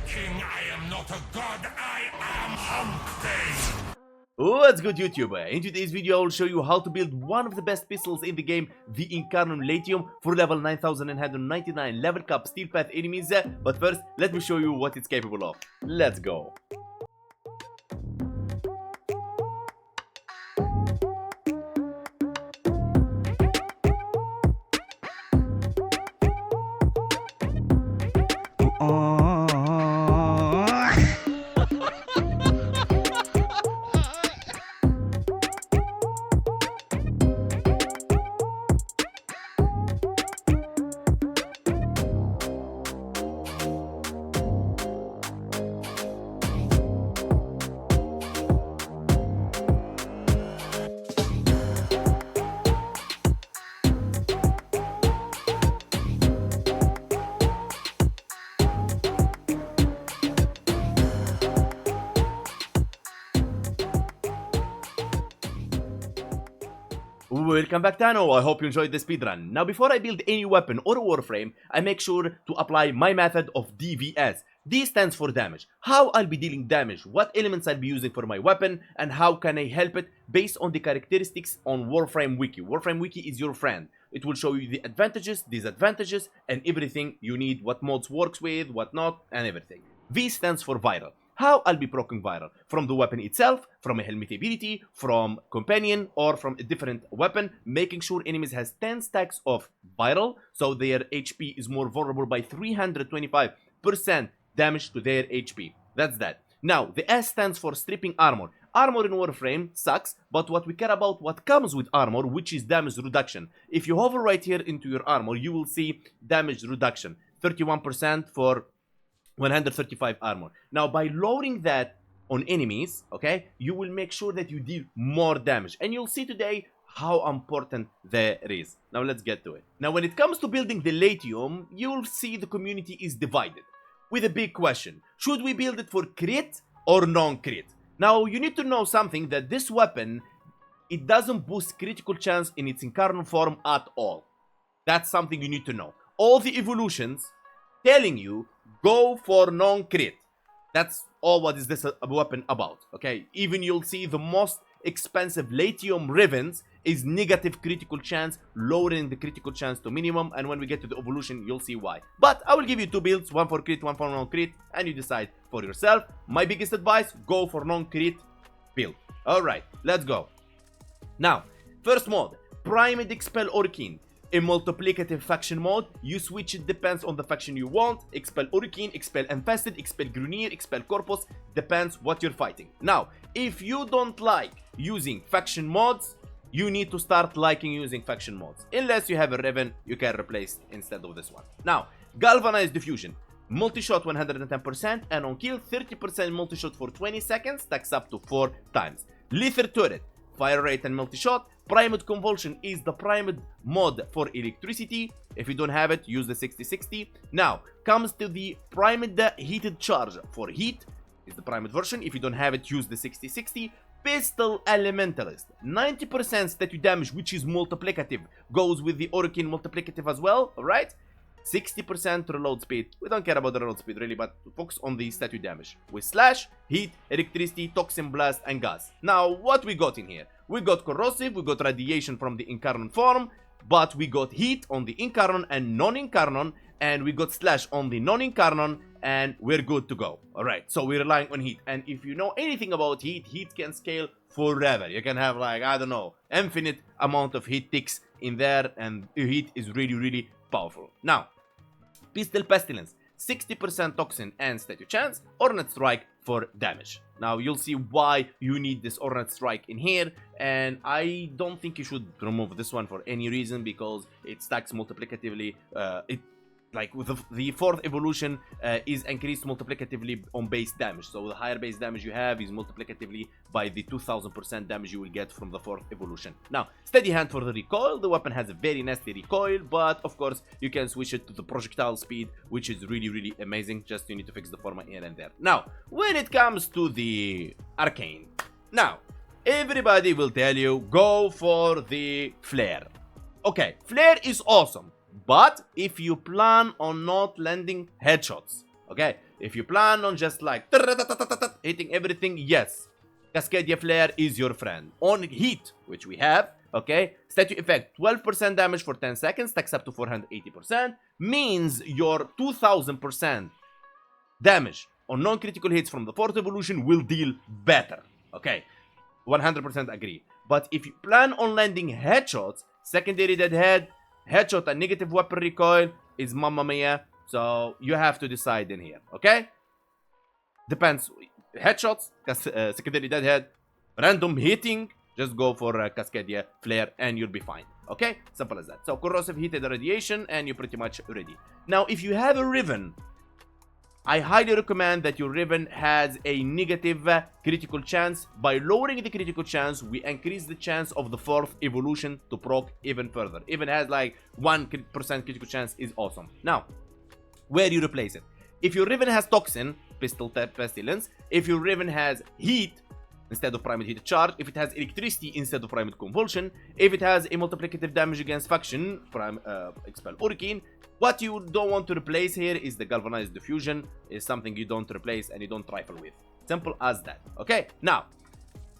king, I am not a god, I am Hunkpain! What's good, YouTuber? In today's video I will show you how to build one of the best pistols in the game, the Incarnum LAETUM, for level 9999 level cap steel path enemies. But first, let me show you what it's capable of. Let's go. Welcome back, Tano. I hope you enjoyed the speedrun. Now, before I build any weapon or Warframe, I make sure to apply my method of DVS. D stands for damage. How I'll be dealing damage, what elements I'll be using for my weapon, and how can I help it based on the characteristics on Warframe Wiki. Warframe Wiki is your friend. It will show you the advantages, disadvantages, and everything you need, what mods works with, what not, and everything. V stands for viral. How I'll be proccing viral, from the weapon itself, from a helmet ability, from companion, or from a different weapon, making sure enemies has 10 stacks of viral, so their HP is more vulnerable by 325% damage to their HP. That's that. Now, the S stands for stripping armor. Armor in Warframe sucks, but what we care about, what comes with armor, which is damage reduction. If you hover right here into your armor, you will see damage reduction, 31% for 135 armor. Now, by lowering that on enemies, okay, you will make sure that you deal more damage. And you'll see today how important that is. Now, let's get to it. Now, when it comes to building the LAETUM, you'll see the community is divided with a big question. Should we build it for crit or non-crit? Now, you need to know something, that this weapon, it doesn't boost critical chance in its Incarnate form at all. That's something you need to know. All the evolutions telling you go for non-crit. That's all what is this weapon about, okay? Even you'll see the most expensive LAETUM Ribbons is negative critical chance, lowering the critical chance to minimum, and when we get to the evolution, you'll see why. But I will give you two builds, one for crit, one for non-crit, and you decide for yourself. My biggest advice, go for non-crit build. Alright, let's go. Now, first mode, Primed Expel Orkin. In multiplicative faction mode, you switch it, depends on the faction you want. Expel Orkin, Expel Infested, Expel Grunier, Expel Corpus, depends what you're fighting. Now, if you don't like using faction mods, you need to start liking using faction mods. Unless you have a Riven, you can replace instead of this one. Now, Galvanized Diffusion. Multi-shot 110%, and on kill 30% multi-shot for 20 seconds, stacks up to 4 times. Lethal Turret. Fire rate and multi-shot. Primed Convulsion is the primed mod for electricity. If you don't have it, use the 6060. Now, comes to the primed heated charge. For heat is the primed version. If you don't have it, use the 6060. Pistol Elementalist. 90% statue damage, which is multiplicative. Goes with the Orkin multiplicative as well, alright? 60% reload speed. We don't care about the reload speed really, but focus on the statue damage. With slash, heat, electricity, toxin blast, and gas. Now, what we got in here? We got corrosive, we got radiation from the Incarnate form, but we got heat on the Incarnate and non-Incarnate, and we got slash on the non-Incarnate, and we're good to go. Alright, so we're relying on heat. And if you know anything about heat, heat can scale forever. You can have, like, I don't know, infinite amount of heat ticks in there, and heat is really, really powerful. Now, Pistol Pestilence, 60% toxin and statue chance, Ornate Strike for damage. Now, you'll see why you need this Ornate Strike in here, and I don't think you should remove this one for any reason, because it stacks multiplicatively. Like with the fourth evolution is increased multiplicatively on base damage. So the higher base damage you have is multiplicatively by the 2000% damage you will get from the fourth evolution. Now, Steady Hand for the recoil. The weapon has a very nasty recoil, but of course you can switch it to the projectile speed, which is really, really amazing. Just you need to fix the format here and there. Now, when it comes to the arcane, now everybody will tell you go for the flare. Okay, flare is awesome. But if you plan on not landing headshots, okay, If you plan on just like hitting everything, yes, Cascadia Flare is your friend. On heat, which we have, okay, statue effect 12% damage for 10 seconds, stacks up to 480%, means your 2000% damage on non-critical hits from the fourth evolution will deal better. Okay, 100% agree. But if you plan on landing headshots, secondary deadhead, headshot and negative weapon recoil is mamma mia. So you have to decide in here, okay? Depends. Headshots, secondary deadhead, random hitting, just go for Cascadia Flare and you'll be fine. Okay? Simple as that. So corrosive, heated radiation, and you're pretty much ready. Now, if you have a Riven, I highly recommend that your Riven has a negative critical chance. By lowering the critical chance, we increase the chance of the fourth evolution to proc even further. Even has like 1% critical chance is awesome. Now, where you replace it? If your Riven has Toxin, Pestilence, if your Riven has Heat instead of Primate Heated Charge, if it has Electricity instead of Primate Convulsion, if it has a multiplicative damage against faction, Expel Hurricane, what you don't want to replace here is the Galvanized Diffusion, is something you don't replace and you don't trifle with. Simple as that. Okay, now,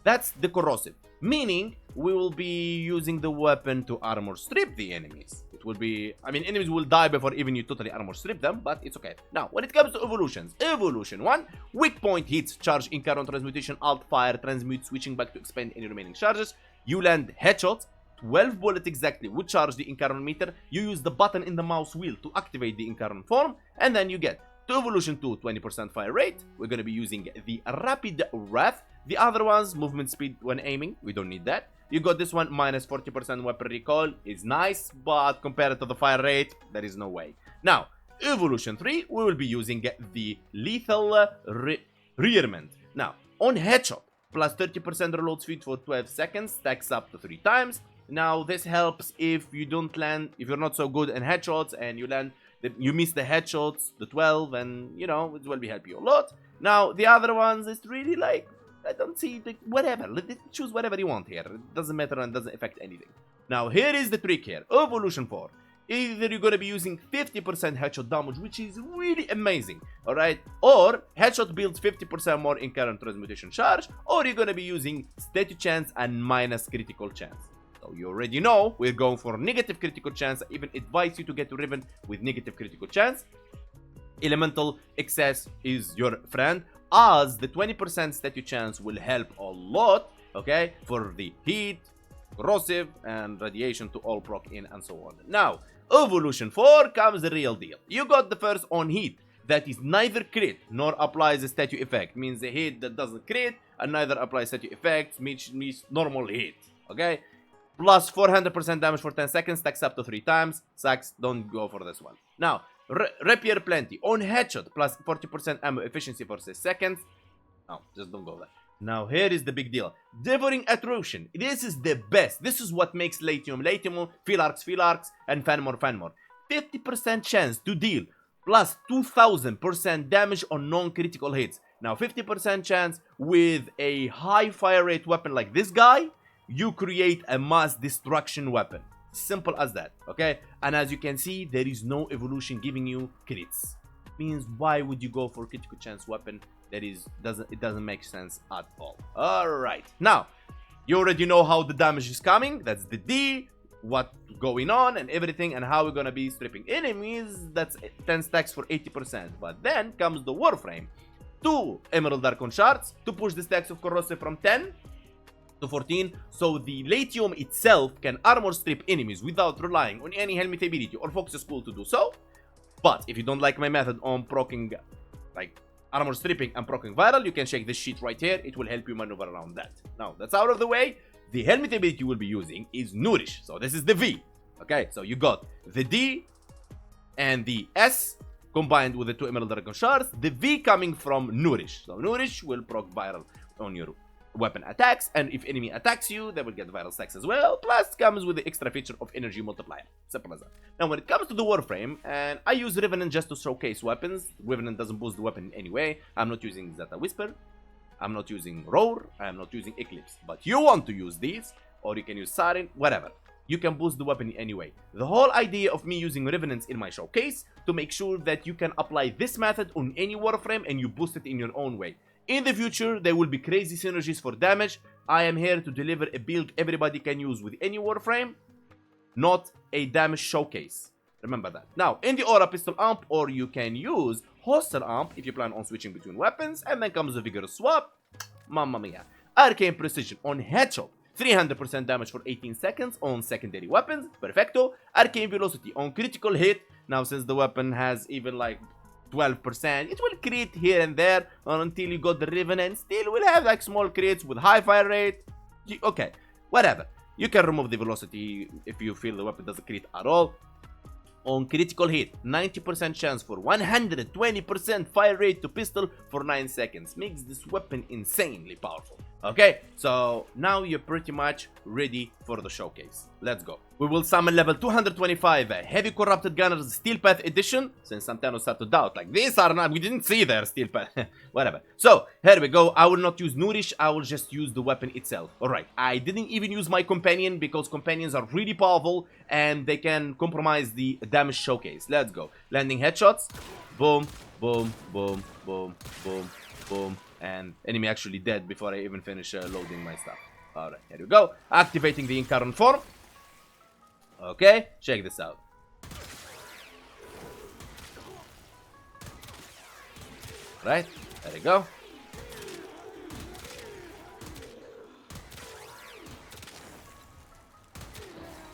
that's the corrosive. Meaning, we will be using the weapon to armor strip the enemies. It will be, I mean, enemies will die before even you totally armor strip them, but it's okay. Now, when it comes to evolutions, Evolution 1, weak point hits, charge Incarnate Transmutation, alt fire, transmute, switching back to expend any remaining charges. You land headshots, 12 bullets exactly would charge the Incarnate meter. You use the button in the mouse wheel to activate the Incarnate form, and then you get to Evolution 2, 20% fire rate. We're going to be using the Rapid Wrath. The other ones, movement speed when aiming, we don't need that. You got this one, minus 40% weapon recoil, is nice, but compared to the fire rate, there is no way. Now, Evolution 3, we will be using the Lethal Rearmament. Now, on headshot, plus 30% reload speed for 12 seconds, stacks up to 3 times. Now, this helps if you don't land, if you're not so good in headshots and you land, you miss the headshots, the 12, and you know, it will be help you a lot. Now, the other ones, it's really like, I don't see, like, whatever. Choose whatever you want here. It doesn't matter and doesn't affect anything. Now, here is the trick here. Evolution 4. Either you're going to be using 50% headshot damage, which is really amazing, alright? Or headshot builds 50% more Incarnate Transmutation charge, or you're going to be using statue chance and minus critical chance. So you already know we're going for negative critical chance. I even advise you to get Riven with negative critical chance. Elemental excess is your friend, as the 20% statue chance will help a lot, okay, for the heat, corrosive, and radiation to all proc in and so on. Now, Evolution 4 comes the real deal. You got the first on heat, that is neither crit nor applies a statue effect. Means the hit that doesn't crit and neither applies statue effects, means normal hit, okay? Plus 400% damage for 10 seconds, stacks up to 3 times. Sucks, don't go for this one. Now, Rapier Plenty. On headshot, plus 40% ammo efficiency for 6 seconds. No, just don't go there. Now, here is the big deal. Devouring Attrition. This is the best. This is what makes LAETUM LAETUM, Philarx, and Fanmore. 50% chance to deal plus 2000% damage on non-critical hits. Now, 50% chance with a high fire rate weapon like this guy, you create a mass destruction weapon. Simple as that, okay? And as you can see, there is no evolution giving you crits. Means why would you go for critical chance weapon? It doesn't make sense at all. Alright, now you already know how the damage is coming. That's the D, what's going on and everything, and how we're gonna be stripping enemies. That's 10 stacks for 80%. But then comes the Warframe. 2 Emerald Archon shards to push the stacks of corrosive from 10 to 14, so the LAETUM itself can armor strip enemies without relying on any helmet ability or focus school to do so. But if you don't like my method on proccing, like armor stripping and proccing viral, you can check this sheet right here. It will help you maneuver around that. Now, that's out of the way. The helmet ability you will be using is Nourish. So this is the V. Okay, so you got the D and the S combined with the 2 Emerald Dragon shards. The V coming from Nourish. So Nourish will proc viral on your weapon attacks, and if enemy attacks you, they will get viral stacks as well. Plus comes with the extra feature of energy multiplier. Simple as that. Now when it comes to the Warframe, and I use Revenant just to showcase weapons. Revenant doesn't boost the weapon in any way. I'm not using Zeta Whisper, I'm not using Roar, I'm not using Eclipse. But you want to use these, or you can use Siren, whatever. you can boost the weapon anyway. The whole idea of me using Revenants in my showcase to make sure that you can apply this method on any Warframe and you boost it in your own way. In the future, there will be crazy synergies for damage. I am here to deliver a build everybody can use with any Warframe, not a damage showcase. Remember that. Now, in the Aura Pistol Amp, or you can use Holster Amp if you plan on switching between weapons, and then comes a Vigorous Swap. Mamma mia. Arcane Precision on Headshot. 300% damage for 18 seconds on secondary weapons. Perfecto. Arcane Velocity on critical hit. Now, since the weapon has even like 12%, it will crit here and there until you got the Revenant. Still will have like small crits with high fire rate. Okay, whatever. You can remove the velocity if you feel the weapon doesn't crit at all. On critical hit, 90% chance for 120% fire rate to pistol for 9 seconds. Makes this weapon insanely powerful. Okay, so now you're pretty much ready for the showcase. Let's go. We will summon level 225 Heavy Corrupted Gunners Steel Path Edition. Since sometimes start to doubt, like these are not, we didn't see their Steel Path. Whatever. So, here we go. I will not use Nourish, I will just use the weapon itself. Alright, I didn't even use my companion because companions are really powerful and they can compromise the damage showcase. Let's go. Landing headshots. Boom, boom, boom, boom, boom, boom. And enemy actually dead before I even finish loading my stuff. Alright, here we go. Activating the Incarnate Form. Okay, check this out. Right, there we go.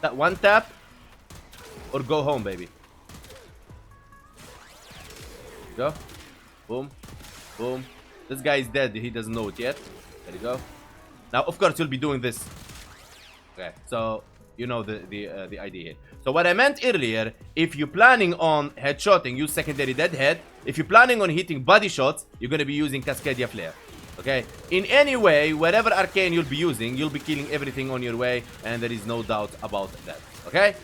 That one tap or go home, baby. Go. Boom. Boom. This guy is dead. He doesn't know it yet. There you go. Now, of course, you'll be doing this. Okay, so you know the idea here. So what I meant earlier, if you're planning on headshotting, use secondary deadhead. If you're planning on hitting body shots, you're gonna be using Cascadia Flare. Okay? In any way, whatever arcane you'll be using, you'll be killing everything on your way, and there is no doubt about that. Okay?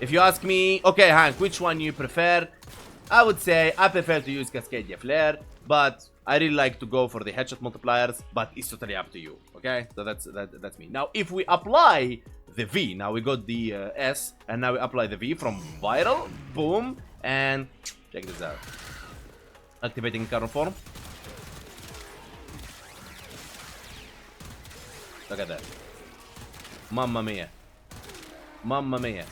If you ask me, okay, Hank, which one you prefer? I would say I prefer to use Cascadia Flare, but I really like to go for the headshot multipliers, but it's totally up to you. Okay, so that's me. Now, if we apply the V, now we got the S, and now we apply the V from viral, boom, and check this out. Activating Incarnate Form. Look at that. Mamma mia. Mamma mia.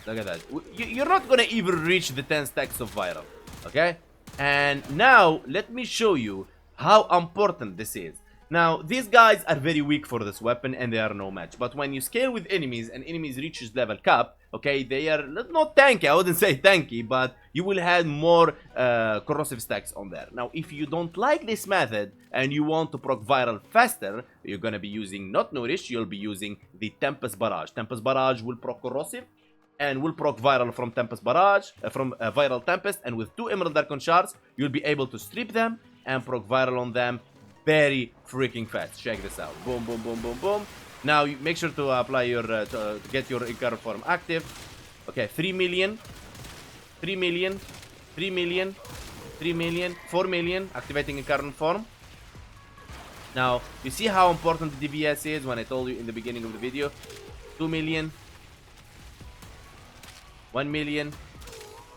Look at that. You're not gonna even reach the 10 stacks of viral. Okay? And now, let me show you how important this is. Now, these guys are very weak for this weapon and they are no match. But when you scale with enemies and enemies reaches level cap, okay, they are not tanky, I wouldn't say tanky, but you will have more corrosive stacks on there. Now, if you don't like this method and you want to proc viral faster, you're gonna be using not Nourish, you'll be using the Tempest Barrage. Tempest Barrage will proc corrosive and will proc viral from Tempest Barrage, from Viral Tempest, and with 2 Emerald Archon shards, you'll be able to strip them and proc viral on them very freaking fast. Check this out. Boom, boom, boom, boom, boom. Now, you make sure to apply your, to get your Incarnate Form active. Okay, 3 million, 3 million, 3 million, 3 million, 4 million, activating Incarnate Form. Now, you see how important the DVS is when I told you in the beginning of the video? 2 million, 1 million.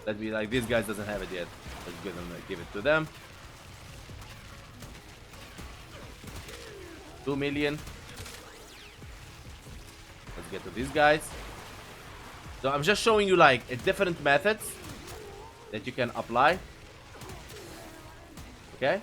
Let's be like, these guys doesn't have it yet. Let's give it to them. 2 million. Let's get to these guys. So I'm just showing you like different methods that you can apply. Okay?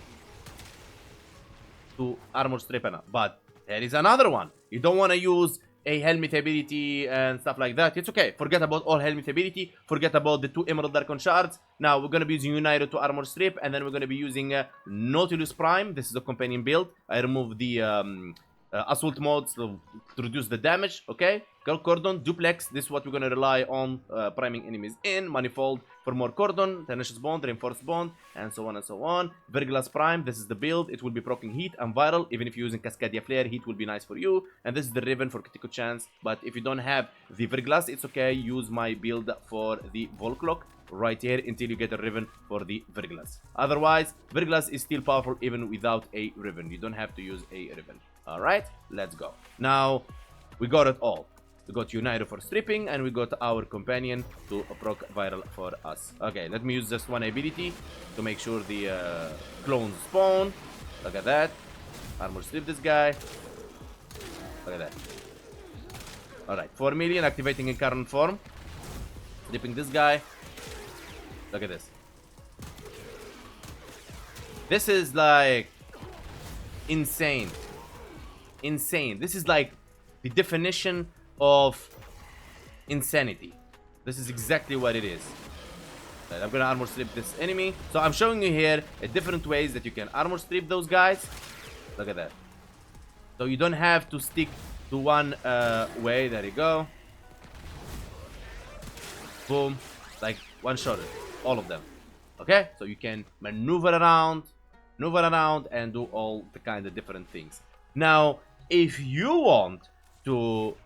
To armor strip and up. But there is another one. You don't want to use a helmet ability and stuff like that. It's okay. Forget about all helmet ability. Forget about the 2 Emerald Archon shards. Now we're going to be using United to armor strip. And then we're going to be using Nautilus Prime. This is a companion build. I removed the assault modes to reduce the damage. Okay. Cordon, Duplex. This is what we're going to rely on priming enemies in. Manifold for more Cordon. Tenacious Bond, Reinforced Bond, and so on and so on. Verglas Prime. This is the build. It will be proccing heat and viral. Even if you're using Cascadia Flare, heat will be nice for you. And this is the Riven for critical chance. But if you don't have the Verglas, it's okay. Use my build for the Volclock right here until you get a Riven for the Verglas. Otherwise, Verglas is still powerful even without a Riven. You don't have to use a Riven. Alright, let's go. Now, we got it all. We got United for stripping, and we got our companion to proc viral for us. Okay, let me use just one ability to make sure the clones spawn. Look at that. Armor strip this guy. Look at that. Alright, 4 million activating in current form. Stripping this guy. Look at this. This is like insane. Insane. This is like the definition of insanity. This is exactly what it is. Right, I'm gonna armor strip this enemy. So I'm showing you here different ways that you can armor strip those guys. Look at that. So you don't have to stick to one way. There you go. Boom. Like one shot all of them. Okay, so you can maneuver around and do all the kind of different things. Now if you want to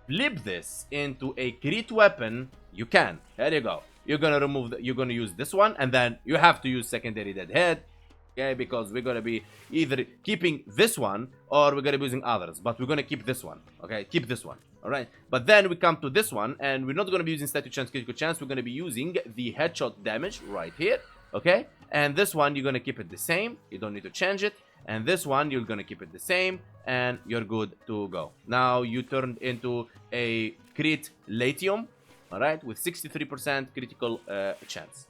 flip this into a crit weapon, you can. There you go. You're gonna use this one, and then you have to use secondary deadhead. Okay, because we're gonna be either keeping this one or we're gonna be using others, but we're gonna keep this one. Okay, keep this one. All right, but then we come to this one, and we're not gonna be using static chance, critical chance. We're gonna be using the headshot damage right here. Okay, and this one you're gonna keep it the same. You don't need to change it. And this one you're gonna keep it the same, and you're good to go. Now you turned into a crit LAETUM, all right, with 63% critical chance.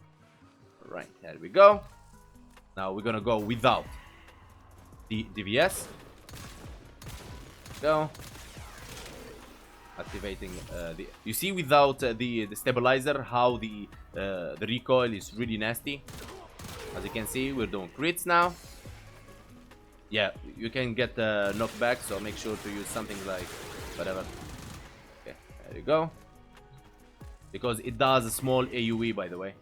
All right, there we go. Now we're gonna go without the DVS. Go. Activating the. You see, without the stabilizer, how the recoil is really nasty. As you can see, we're doing crits now. Yeah, you can get knockback, so make sure to use something like whatever. Okay, there you go. Because it does a small AoE, by the way.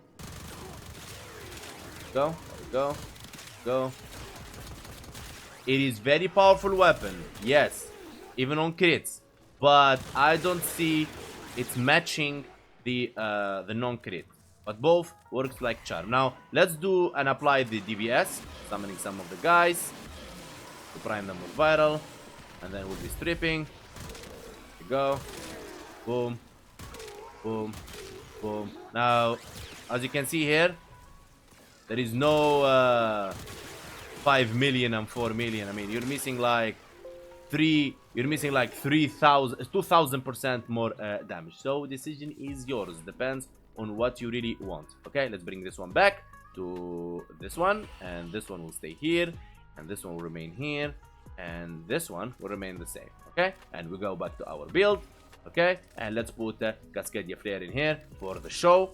Go, go, go. It is very powerful weapon, yes, even on crits, but I don't see it's matching the non-crit. But both works like charm. Now let's do and apply the DVS, summoning some of the guys. To prime them with viral, and then we'll be stripping. There you go. Boom, boom, boom. Now, as you can see here, there is no 5 million and 4 million. I mean, you're missing like 2,000% more damage. So decision is yours. Depends on what you really want. Okay, let's bring this one back to this one, and this one will stay here. And this one will remain here, and this one will remain the same. Okay, and we go back to our build. Okay, and let's put the Cascadia Flare in here for the show.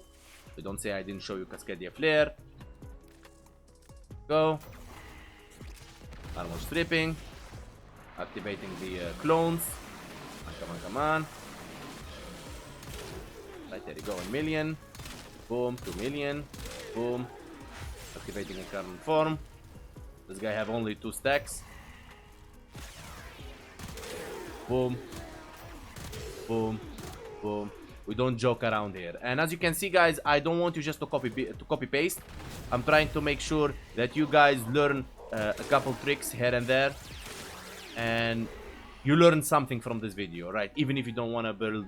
So don't say I didn't show you Cascadia Flare. Go. Armor stripping. Activating the clones. Come on, come on. Right, there you go, 1 million. Boom, 2 million. Boom. Activating in current form. This guy have only 2 stacks. Boom. Boom. Boom. We don't joke around here. And as you can see, guys, I don't want you just to copy paste. I'm trying to make sure that you guys learn a couple tricks here and there, and you learn something from this video, right? Even if you don't want to build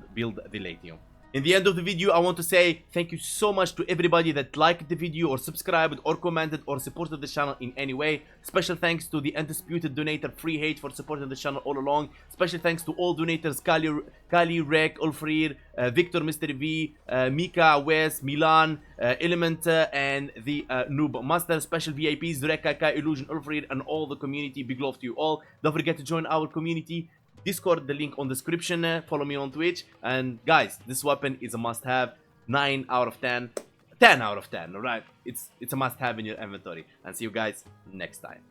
the LAETUM. In the end of the video, I want to say thank you so much to everybody that liked the video or subscribed or commented or supported the channel in any way. Special thanks to the undisputed donator Free Hate for supporting the channel all along. Special thanks to all donators Kali, Rek, Ulfrir, Victor, Mr. V, Mika, Wes, Milan, Element, and the Noob Master. Special VIPs, Rek, Kai, Illusion, Ulfrir, and all the community. Big love to you all. Don't forget to join our community Discord, the link on the description. Follow me on Twitch, and guys, this weapon is a must-have. 9 out of 10, 10 out of 10. All right, it's a must-have in your inventory. And see you guys next time.